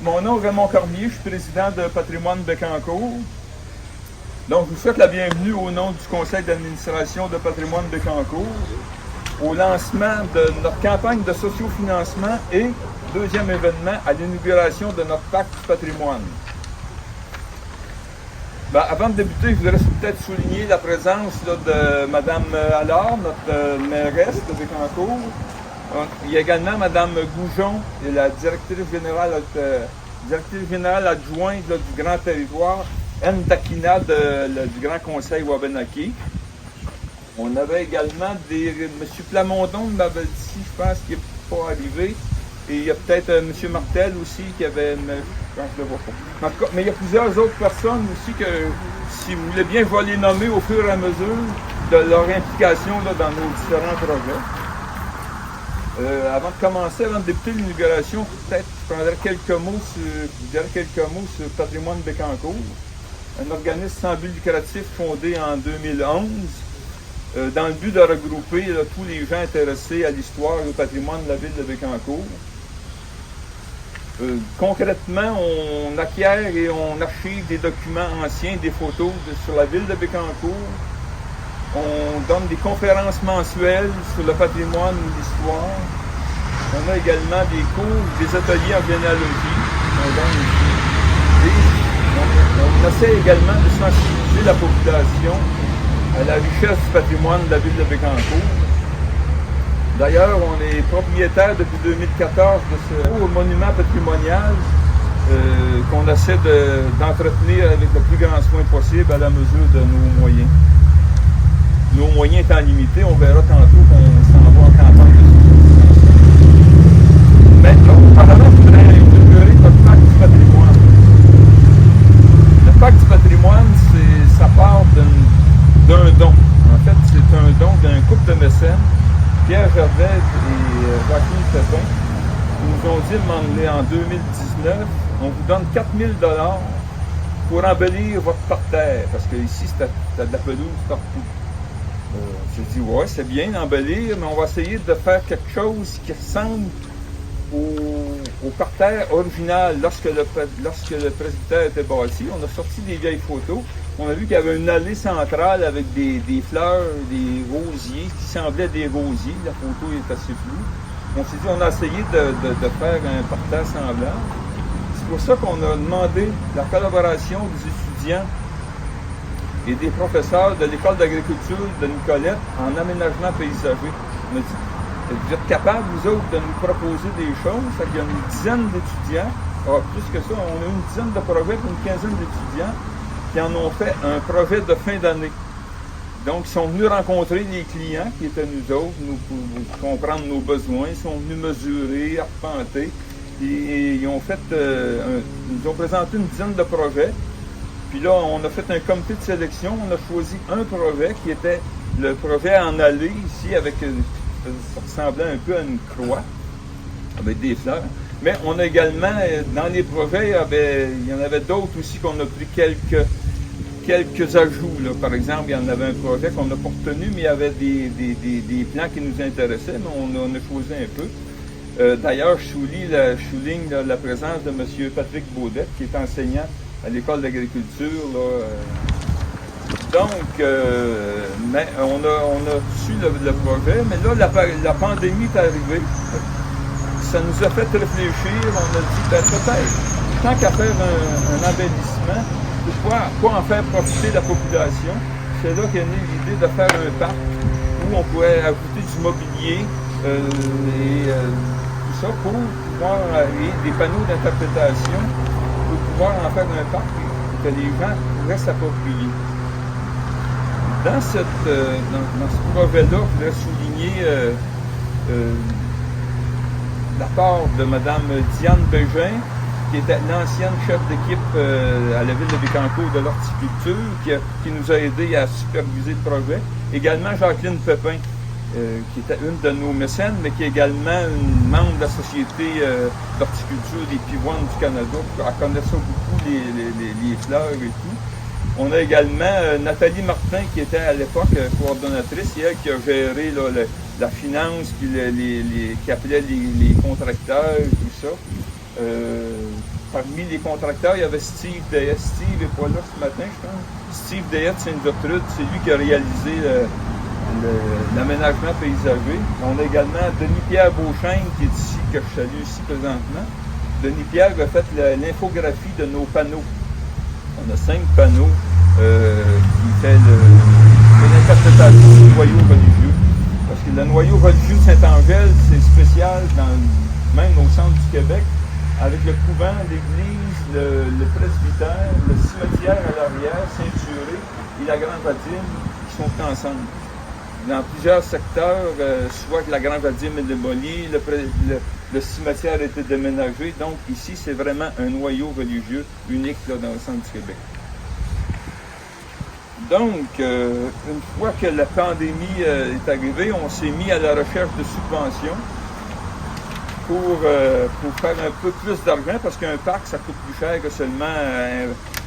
Mon nom est Raymond Cormier, je suis président de Patrimoine Bécancour. Donc, je vous souhaite la bienvenue au nom du conseil d'administration de Patrimoine Bécancour au lancement de notre campagne de sociofinancement et, deuxième événement, à l'inauguration de notre pacte du patrimoine. Avant de débuter, je voudrais peut-être souligner la présence là, de Mme Allard, notre mairesse de Bécancour. Il y a également Mme Goujon, la directrice générale adjointe là, du Grand Territoire, Ndakina du Grand Conseil Wabanaki. On avait également M. Plamondon m'avait dit, je pense, qui n'est pas arrivé. Et il y a peut-être M. Martel aussi qui avait... Je le vois pas. Mais il y a plusieurs autres personnes aussi que, si vous voulez bien, je vais les nommer au fur et à mesure de leur implication là, dans nos différents projets. Avant de commencer, avant de débuter l'inauguration, peut-être je prendrai quelques mots sur Patrimoine Bécancour, un organisme sans but lucratif fondé en 2011, dans le but de regrouper là, tous les gens intéressés à l'histoire et au patrimoine de la ville de Bécancour. Concrètement, on acquiert et on archive des documents anciens, des photos sur la ville de Bécancour. On donne des conférences mensuelles sur le patrimoine ou l'histoire. On a également des cours, des ateliers en généalogie. On essaie également de sensibiliser la population à la richesse du patrimoine de la ville de Bécancour. D'ailleurs, on est propriétaire depuis 2014 de ce haut monument patrimonial qu'on essaie d'entretenir avec le plus grand soin possible à la mesure de nos moyens. Nos moyens étant limités, on verra tantôt qu'on s'en va en campagne de soutien. Mais auparavant, je voudrais inaugurer notre pacte du patrimoine. Le pacte du patrimoine, ça part d'un don. En fait, c'est un don d'un couple de mécènes, Pierre Gervais et Jacqueline Pépin. Ils nous ont dit en 2019, on vous donne 4 000 $ pour embellir votre parterre, parce que ici, c'est de la pelouse partout. J'ai dit, ouais, c'est bien d'embellir, mais on va essayer de faire quelque chose qui ressemble au parterre original lorsque le presbytère était bâti. On a sorti des vieilles photos. On a vu qu'il y avait une allée centrale avec des fleurs, des rosiers, qui semblaient des rosiers. La photo est assez floue. On s'est dit, on a essayé de faire un parterre semblable. C'est pour ça qu'on a demandé la collaboration des étudiants et des professeurs de l'école d'agriculture de Nicolette en aménagement paysager. On a dit, vous êtes capables, vous autres, de nous proposer des choses. Il y a une dizaine d'étudiants, plus que ça, on a une dizaine de projets pour une quinzaine d'étudiants qui en ont fait un projet de fin d'année. Donc, ils sont venus rencontrer les clients qui étaient nous autres, pour comprendre nos besoins, ils sont venus mesurer, arpenter, et ils ont fait, nous ont présenté une dizaine de projets. Puis là, on a fait un comité de sélection, on a choisi un projet qui était le projet en allée, ici, avec ça ressemblait un peu à une croix, avec des fleurs. Mais on a également, dans les projets, il y en avait d'autres aussi qu'on a pris quelques ajouts. Là. Par exemple, il y en avait un projet qu'on n'a pas retenu, mais il y avait des plans qui nous intéressaient, mais on a choisi un peu. D'ailleurs, je souligne la présence de M. Patrick Baudet, qui est enseignant à l'école d'agriculture. Donc, mais on a reçu le projet, mais là, la pandémie est arrivée. Ça nous a fait réfléchir, on a dit, peut-être, tant qu'à faire un embellissement, pourquoi en faire profiter la population? C'est là qu'est née l'idée de faire un parc où on pourrait ajouter du mobilier et tout ça pour pouvoir, et des panneaux d'interprétation, pour pouvoir en faire un parc que les gens pourraient s'approprier. Dans ce projet-là, je voudrais souligner la part de Mme Diane Bégin, qui était l'ancienne chef d'équipe à la ville de Bécancour de l'horticulture, qui nous a aidés à superviser le projet. Également Jacqueline Pépin, qui était une de nos mécènes, mais qui est également une membre de la Société d'horticulture des pivoines du Canada. Elle connaît ça beaucoup, les fleurs et tout. On a également Nathalie Martin, qui était à l'époque coordonnatrice, et elle qui a géré là, la finance, puis qui appelait les contracteurs, tout ça. parmi les contracteurs, il y avait Steve Dayette. Steve n'est pas là ce matin, je pense. Steve Dayette, c'est une Gertrude, c'est lui qui a réalisé l'aménagement paysager. On a également Denis-Pierre Beauchesne, qui est ici, que je salue ici présentement. Denis-Pierre a fait l'infographie de nos panneaux. On a 5 panneaux qui fait l'interprétation du noyau religieux. Parce que le noyau religieux de Saint-Angèle, c'est spécial, même au centre du Québec, avec le couvent, l'église, le presbytère, le cimetière à l'arrière, ceinturé, et la Grande Vadime, qui sont ensemble. Dans plusieurs secteurs, soit que la Grande Vadime est démolie, le cimetière a été déménagé. Donc ici, c'est vraiment un noyau religieux unique là, dans le centre du Québec. Donc, une fois que la pandémie est arrivée, on s'est mis à la recherche de subventions pour faire un peu plus d'argent, parce qu'un parc, ça coûte plus cher que seulement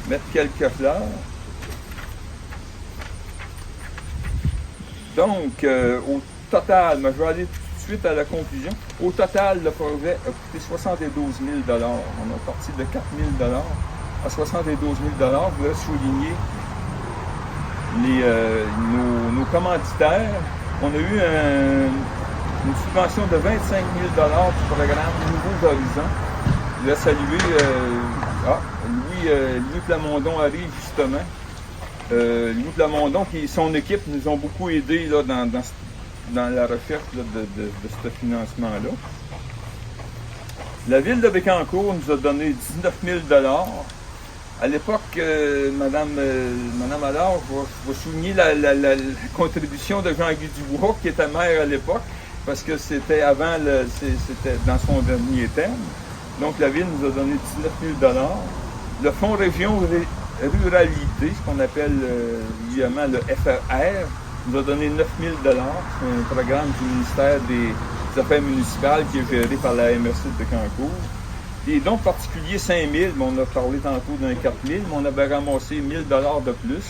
mettre quelques fleurs. Donc, au total, mais je vais aller tout de suite à la conclusion. Au total, le projet a coûté 72 000 $. On a parti de 4 000 $ à 72 000 $. Je voudrais souligner nos commanditaires. On a eu une subvention de 25 000 $ du programme Nouveaux Horizons. Je vais saluer Louis Plamondon arrive justement. Louis Plamondon et son équipe nous ont beaucoup aidés là, dans la recherche là, de ce financement-là. La ville de Bécancour nous a donné 19 000 $. À l'époque, Madame Allard, je vais souligner la contribution de Jean-Guy Dubois, qui était maire à l'époque, parce que c'était avant, c'était dans son dernier terme. Donc la ville nous a donné 19 000 $. Le Fonds Région Ruralité, ce qu'on appelle évidemment le FRR, nous a donné 9 000 $. C'est un programme du ministère des Affaires municipales qui est géré par la MRC de Bécancour. Les dons particuliers, 5 000, mais on a parlé tantôt d'un 4 000, mais on avait ramassé 1 000 $ de plus.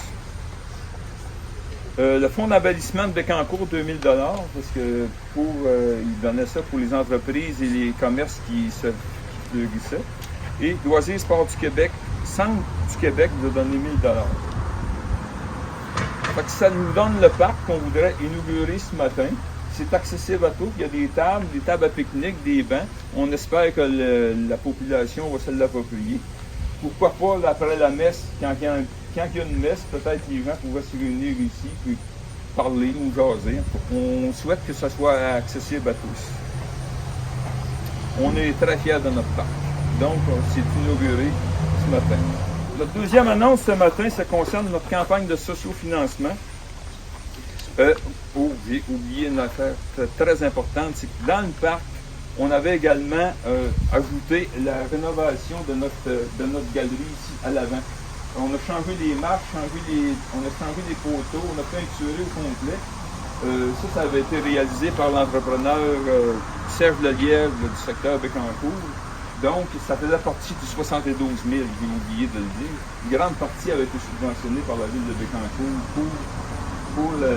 Le fonds d'embellissement de Bécancour, 2 000 $, parce que ils donnaient ça pour les entreprises et les commerces qui fleurissaient. Et Loisirs Sport du Québec, Centre du Québec nous a donné 1 000 $. Fait que ça nous donne le parc qu'on voudrait inaugurer ce matin. C'est accessible à tous. Il y a des tables à pique-nique, des bancs. On espère que la population va se l'approprier. Pourquoi pas, après la messe, quand il y a une messe, peut-être les gens pourraient se réunir ici, puis parler ou jaser. On souhaite que ça soit accessible à tous. On est très fiers de notre parc. Donc, c'est inauguré ce matin. La deuxième annonce ce matin, ça concerne notre campagne de sociofinancement. J'ai oublié une affaire très importante, c'est que dans le parc, on avait également ajouté la rénovation de notre galerie ici à l'avant. On a changé les marches, on a changé les poteaux, on a peinturé au complet. Ça avait été réalisé par l'entrepreneur Serge Lelièvre du secteur Bécancour. Donc, ça faisait partie du 72 000, j'ai oublié de le dire. Une grande partie avait été subventionnée par la ville de Bécancour pour la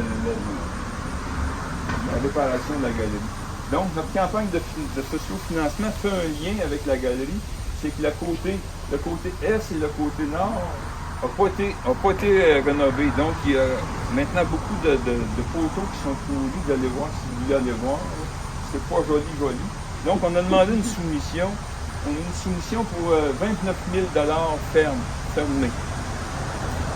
réparation de la galerie. Donc, notre campagne de sociofinancement fait un lien avec la galerie. C'est que le côté est et le côté nord n'ont pas été rénovés. Donc, il y a maintenant beaucoup de poteaux qui sont pourris. Vous allez voir, si vous voulez aller voir. C'est pas joli. Donc, on a demandé une soumission. On a une soumission pour 29 000 $ fermés.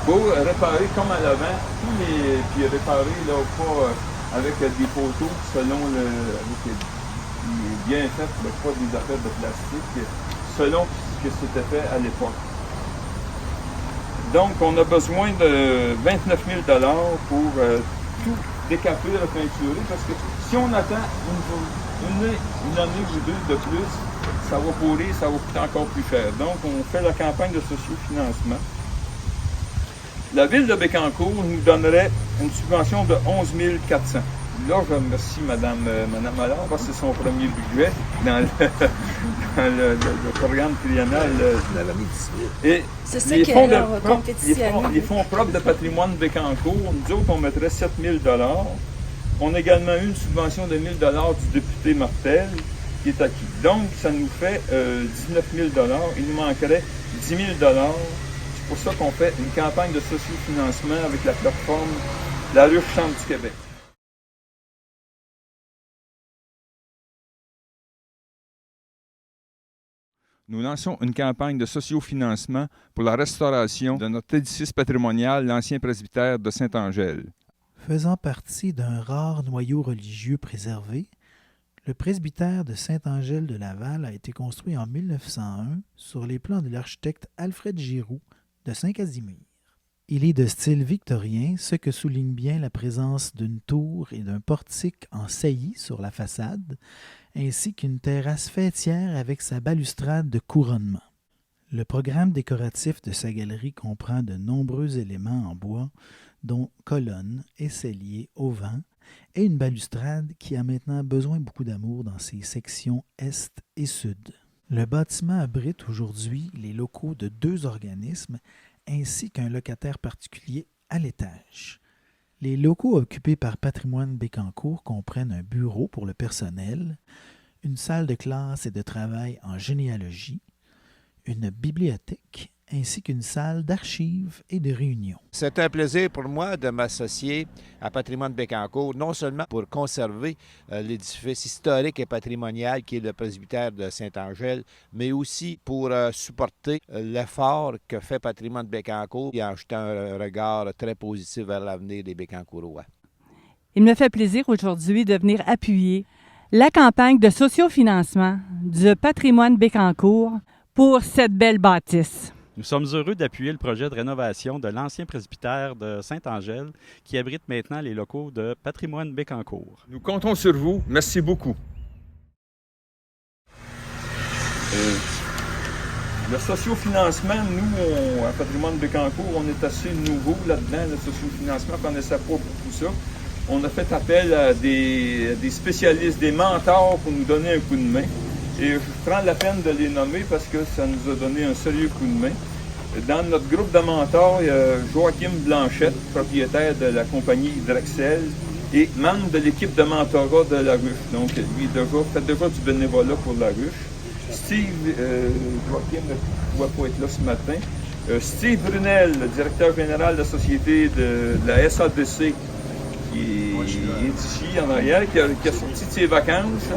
Pour réparer comme à l'avant, puis réparer là, pas avec des poteaux selon bien fait, pas des affaires de plastique, selon ce que c'était fait à l'époque. Donc, on a besoin de 29 000 $ pour tout décaper, repeinturer, parce que si on attend une année ou deux de plus, ça va pourrir, ça va coûter encore plus cher. Donc, on fait la campagne de sociofinancement. La ville de Bécancour nous donnerait une subvention de 11 400. Là, je remercie Mme Allard, parce que c'est son premier budget dans le programme triennal. Et c'est ça qui est leur compétition. Les fonds propres de patrimoine de Bécancour, nous autres, on mettrait 7 000 $. On a également eu une subvention de 1 000 $ du député Martel. qui est acquis. Donc, ça nous fait 19 000 $. Il nous manquerait 10 000 $. C'est pour ça qu'on fait une campagne de sociofinancement avec la plateforme La Ruche Chambre du Québec. Nous lançons une campagne de sociofinancement pour la restauration de notre édifice patrimonial, l'ancien presbytère de Saint-Angèle. Faisant partie d'un rare noyau religieux préservé, le presbytère de Saint-Angèle de Laval a été construit en 1901 sur les plans de l'architecte Alfred Giroux de Saint-Casimir. Il est de style victorien, ce que souligne bien la présence d'une tour et d'un portique en saillie sur la façade, ainsi qu'une terrasse faîtière avec sa balustrade de couronnement. Le programme décoratif de sa galerie comprend de nombreux éléments en bois, dont colonnes et celliers auvents, et une balustrade qui a maintenant besoin beaucoup d'amour dans ses sections est et sud. Le bâtiment abrite aujourd'hui les locaux de 2 organismes ainsi qu'un locataire particulier à l'étage. Les locaux occupés par Patrimoine Bécancour comprennent un bureau pour le personnel, une salle de classe et de travail en généalogie, une bibliothèque ainsi qu'une salle d'archives et de réunion. C'est un plaisir pour moi de m'associer à Patrimoine Bécancour, non seulement pour conserver l'édifice historique et patrimonial qui est le presbytère de Saint-Angèle, mais aussi pour supporter l'effort que fait Patrimoine Bécancour et en jetant un regard très positif vers l'avenir des Bécancourois. Il me fait plaisir aujourd'hui de venir appuyer la campagne de sociofinancement du Patrimoine Bécancour pour cette belle bâtisse. Nous sommes heureux d'appuyer le projet de rénovation de l'ancien presbytère de Saint-Angèle qui abrite maintenant les locaux de Patrimoine Bécancour. Nous comptons sur vous. Merci beaucoup. Le sociofinancement, nous, à Patrimoine Bécancour, on est assez nouveau là-dedans, le sociofinancement, on ne connaissait pas beaucoup ça. On a fait appel à des spécialistes, des mentors pour nous donner un coup de main. Et je prends la peine de les nommer parce que ça nous a donné un sérieux coup de main. Dans notre groupe de mentors, il y a Joachim Blanchette, propriétaire de la compagnie Drexel et membre de l'équipe de mentorat de La Ruche. Donc, lui, fait déjà du bénévolat pour La Ruche. Steve, Joachim ne pouvait pas être là ce matin. Steve Brunel, le directeur général de la société de la SADC, qui est ici en arrière, qui a sorti de ses vacances.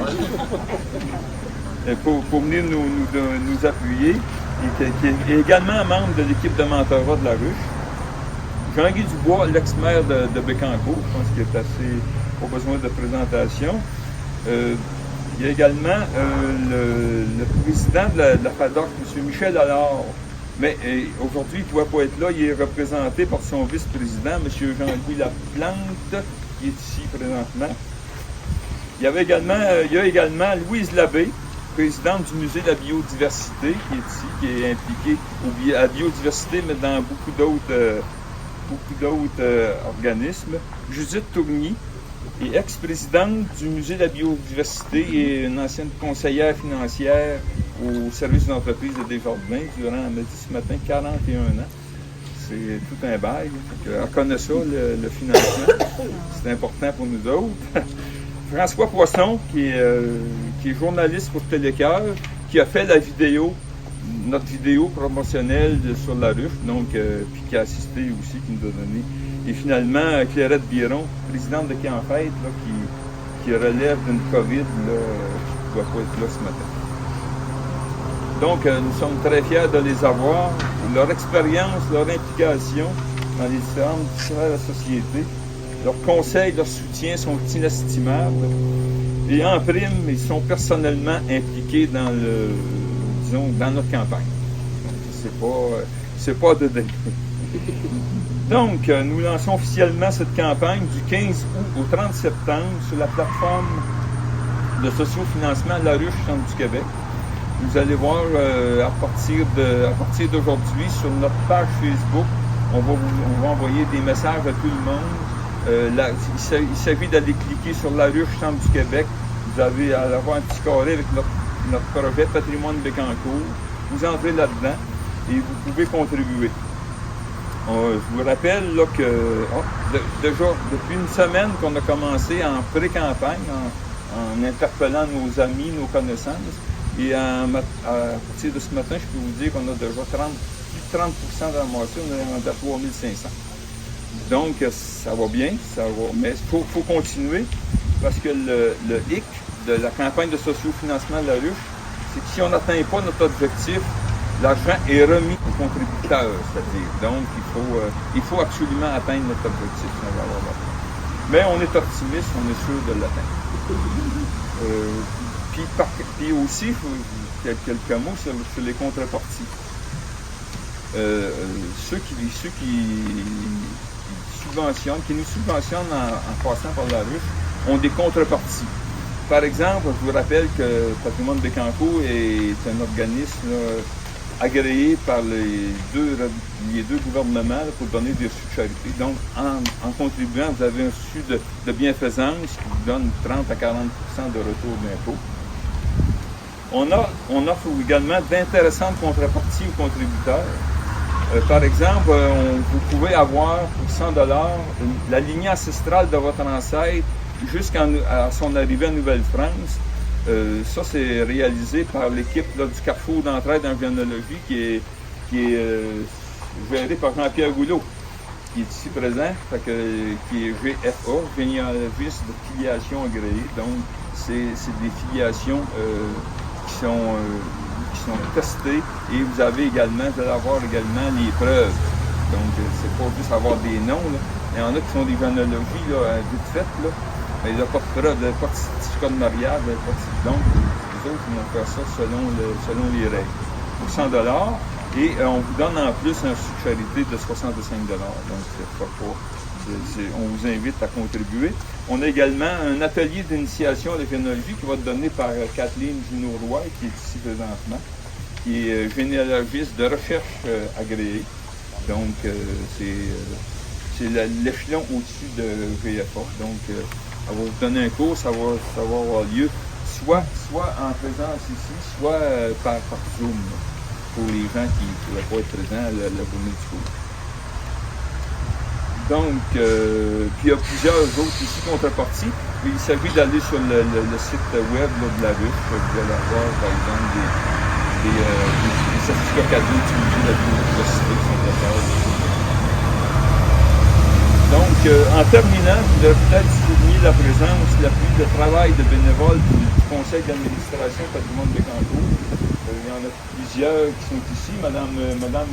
Pour venir nous appuyer, et qui est également membre de l'équipe de mentorat de La Ruche. Jean-Guy Dubois, l'ex-maire de Bécancour, je pense qu'il est assez, pas besoin de présentation. Il y a également le président de la FADOC, M. Michel Allard. Mais aujourd'hui, il ne pouvait pas être là, il est représenté par son vice-président, M. Jean-Louis Laplante, qui est ici présentement. Il y a également Louise Labbé, présidente du Musée de la biodiversité, qui est ici, qui est impliquée à la biodiversité, mais dans beaucoup d'autres organismes. Judith Tourny est ex-présidente du Musée de la biodiversité et une ancienne conseillère financière au service d'entreprise de Desjardins durant, elle m'a dit ce matin, 41 ans. C'est tout un bail. Elle connaît ça, le financement. C'est important pour nous autres. François Poisson, qui est journaliste pour Télécœur, qui a fait notre vidéo promotionnelle sur La Ruche, donc, puis qui a assisté aussi, qui nous a donné. Et finalement, Clairette Biron, présidente de Camp Fête, là, qui relève d'une COVID, là, qui ne doit pas être là ce matin. Donc, nous sommes très fiers de les avoir. Leur expérience, leur implication dans les différentes sphères de la société, leurs conseils, leurs soutiens sont inestimables. Et en prime, ils sont personnellement impliqués dans notre campagne. C'est pas de dingue. Donc, nous lançons officiellement cette campagne du 15 août au 30 septembre sur la plateforme de sociofinancement La Ruche Chambre du Québec. Vous allez voir à partir d'aujourd'hui sur notre page Facebook, on va envoyer des messages à tout le monde. Il s'agit d'aller cliquer sur La Ruche Chambre du Québec. Vous allez avoir un petit carré avec notre projet Patrimoine Bécancour. Vous entrez là-dedans et vous pouvez contribuer. Je vous rappelle là, que déjà depuis une semaine qu'on a commencé en pré-campagne, en interpellant nos amis, nos connaissances. Et à partir de ce matin, je peux vous dire qu'on a déjà plus de 30% de ramassé, on est rendu à 3500. Donc, ça va bien, mais il faut continuer parce que le hic de la campagne de sociofinancement de la ruche, c'est que si on n'atteint pas notre objectif, l'argent est remis aux contributeurs, c'est-à-dire. Donc, il faut absolument atteindre notre objectif. Mais on est optimiste, on est sûr de l'atteindre. Puis aussi, quelques mots sur les contreparties. Ceux qui nous subventionnent en passant par la ruche ont des contreparties. Par exemple, je vous rappelle que Patrimoine Bécancour est un organisme agréé par les deux gouvernements pour donner des reçus de charité. Donc, en contribuant, vous avez un reçu de bienfaisance qui vous donne 30 à 40% de retour d'impôt. On offre également d'intéressantes contreparties aux contributeurs. Par exemple, vous pouvez avoir pour 100 $ la lignée ancestrale de votre ancêtre jusqu'à son arrivée en Nouvelle-France. Ça, c'est réalisé par l'équipe du Carrefour d'entraide en généalogie qui est gérée par Jean-Pierre Goulot, qui est ici présent, qui est GFA, généalogiste de filiation agréée. Donc, c'est des filiations qui sont testées et vous allez avoir également les preuves. Donc, c'est pas juste avoir des noms. Là. Il y en a qui sont des généalogies vite faites, là, mais il n'y a pas de preuve, il n'y a pas de certificat de mariage, donc les autres vont faire ça selon les règles. Pour 100 $, et on vous donne en plus un reçu de charité de 65 $. Donc, on vous invite à contribuer. On a également un atelier d'initiation à la généalogie qui va être donné par Kathleen Junot-Roy, qui est ici présentement, qui est généalogiste de recherche agréée. Donc, c'est l'échelon au-dessus de GFA. Donc, elle va vous donner un cours, ça va avoir lieu soit en présence ici, soit par Zoom, pour les gens qui ne pourraient pas être présents à la journée du cours. Donc, puis il y a plusieurs autres ici contreparties. Il s'agit d'aller sur le site web de la ruche. Vous allez avoir, par exemple, des certificats cadeaux utilisés de la biodiversité qui sont préparés. Donc, en terminant, je voudrais peut-être souligner la présence, l'appui, le travail de bénévoles du conseil d'administration Patrimoine Bécancour. Il y en a plusieurs qui sont ici. Madame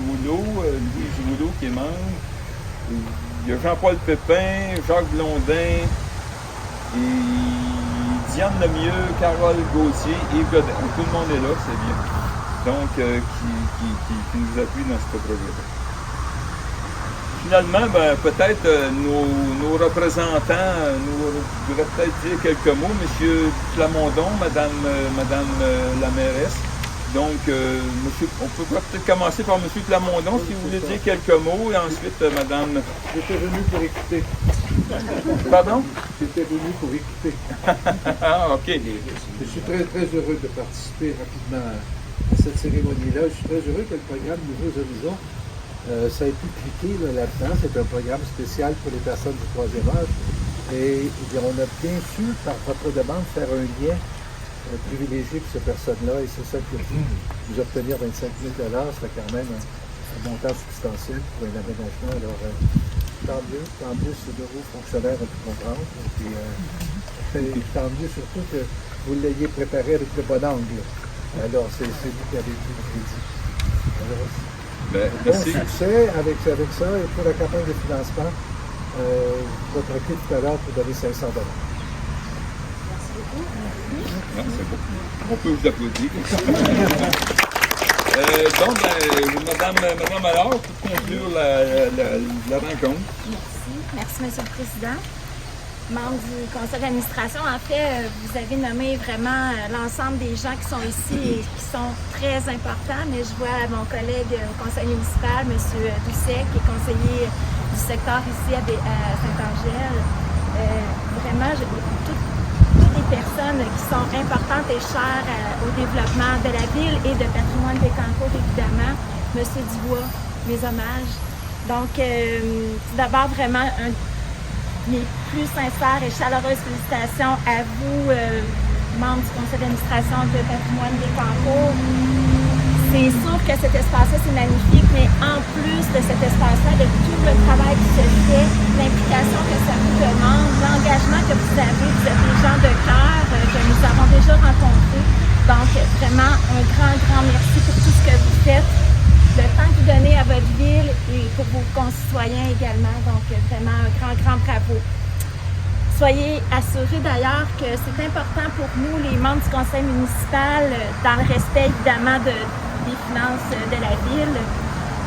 Rouleau, Louise Rouleau qui est membre. Il y a Jean-Paul Pépin, Jacques Blondin, et Diane Lemieux, Carole Gauthier, Yves Godin. Tout le monde est là, c'est bien. Donc, qui nous appuie dans ce projet-là. Finalement, peut-être nos représentants nous devraient peut-être dire quelques mots. Monsieur Plamondon, Madame la mairesse. Donc, on peut peut-être commencer par M. Plamondon, si vous voulez dire quelques mots, et ensuite, Madame... J'étais venu pour écouter. Pardon? J'étais venu pour écouter. Ah, OK. Je suis très, très heureux de participer rapidement à cette cérémonie-là. Je suis très heureux que le programme Nouveaux Horizons, ça ait pu cliquer là-dedans. C'est un programme spécial pour les personnes du troisième âge. Et on a bien su, par votre demande, faire un lien privilégié pour ces personnes-là, et c'est ça qui a pu nous obtenir 25 000 $. Ça fait quand même un montant substantiel pour un aménagement. Alors, tant mieux si le nouveau fonctionnaire a pu comprendre. Et tant mieux surtout que vous l'ayez préparé avec le bon angle. Alors, c'est vous qui avez tout crédit. Alors, bon succès avec ça, et pour la campagne de financement, votre équipe tout à l'heure pour donner 500 $. Non, c'est beau. On peut vous applaudir. Madame alors, pour conclure la rencontre. Merci, M. le Président. Membre du conseil d'administration, en fait, vous avez nommé vraiment l'ensemble des gens qui sont ici et qui sont très importants, mais je vois mon collègue au conseil municipal, M. Doucet, qui est conseiller du secteur ici à Saint-Angèle. Vraiment, toutes les personnes qui sont importantes et chères au développement de la ville et de Patrimoine Bécancour, évidemment. M. Dubois, mes hommages. Donc, d'abord, vraiment mes plus sincères et chaleureuses félicitations à vous, membres du conseil d'administration de Patrimoine Bécancour. C'est sûr que cet espace-là, c'est magnifique, mais en plus de cet espace-là, de tout le travail qui se fait, l'implication que ça vous demande, l'engagement que vous avez, vous êtes des gens de cœur que nous avons déjà rencontrés. Donc, vraiment, un grand merci pour tout ce que vous faites, le temps que vous donnez à votre ville et pour vos concitoyens également. Donc, vraiment, un grand bravo. Soyez assurés d'ailleurs que c'est important pour nous, les membres du conseil municipal, dans le respect évidemment des finances de la ville,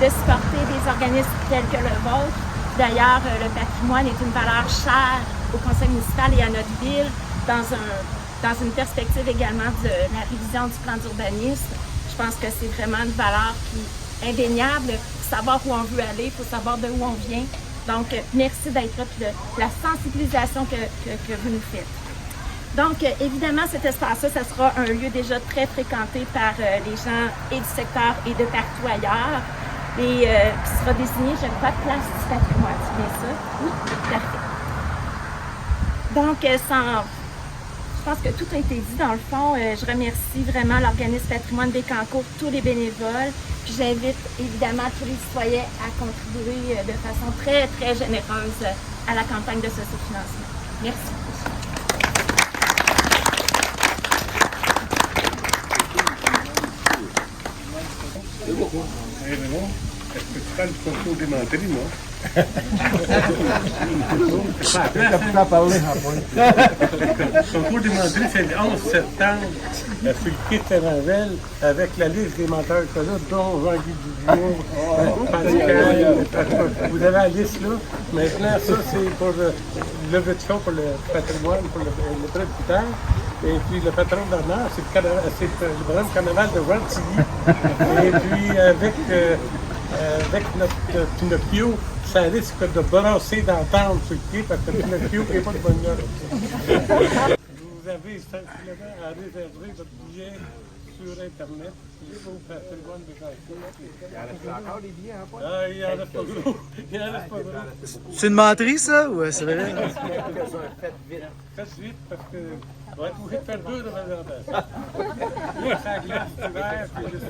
de supporter des organismes tels que le vôtre. D'ailleurs, le patrimoine est une valeur chère au conseil municipal et à notre ville dans une perspective également de la révision du plan d'urbanisme. Je pense que c'est vraiment une valeur qui est indéniable. Il faut savoir où on veut aller, il faut savoir de où on vient. Donc, merci d'être là et de la sensibilisation que vous nous faites. Donc, évidemment, cet espace-là, ça sera un lieu déjà très fréquenté par les gens et du secteur et de partout ailleurs. Et qui sera désigné, je crois, place du patrimoine. C'est bien ça? Oui, parfait. Donc, je pense que tout a été dit dans le fond. Je remercie vraiment l'organisme Patrimoine Bécancour, tous les bénévoles. Puis j'invite évidemment tous les citoyens à contribuer de façon très généreuse à la campagne de sociofinancement. Merci. Est-ce que tu parles du concours des menteries, moi? Le concours des menteries, c'est le 11 septembre sur le quai Terranvel avec la liste des menteurs que là, dont Jean-Guy Dubois. Vous avez la liste là. Maintenant, ça, c'est pour le levée de fonds pour le patrimoine, pour le presbytère. Et puis le patron d'honneur, c'est le grand carnaval de Gentilly. Et puis avec notre Pinocchio, ça risque de brasser d'entendre sur le pied parce que Pinocchio n'est pas de bonne gueule. Vous avez simplement à réserver votre billet sur Internet. Au patrimoine de Bécancour. Il en reste encore des billets, hein, Paul? Ah, il en reste pas gros. Il en reste pas gros. C'est une menterie, ça, ou c'est vrai? Faites vite parce que on va être obligé de faire 2 représentations. Moi, ça glace l'hiver, puis juste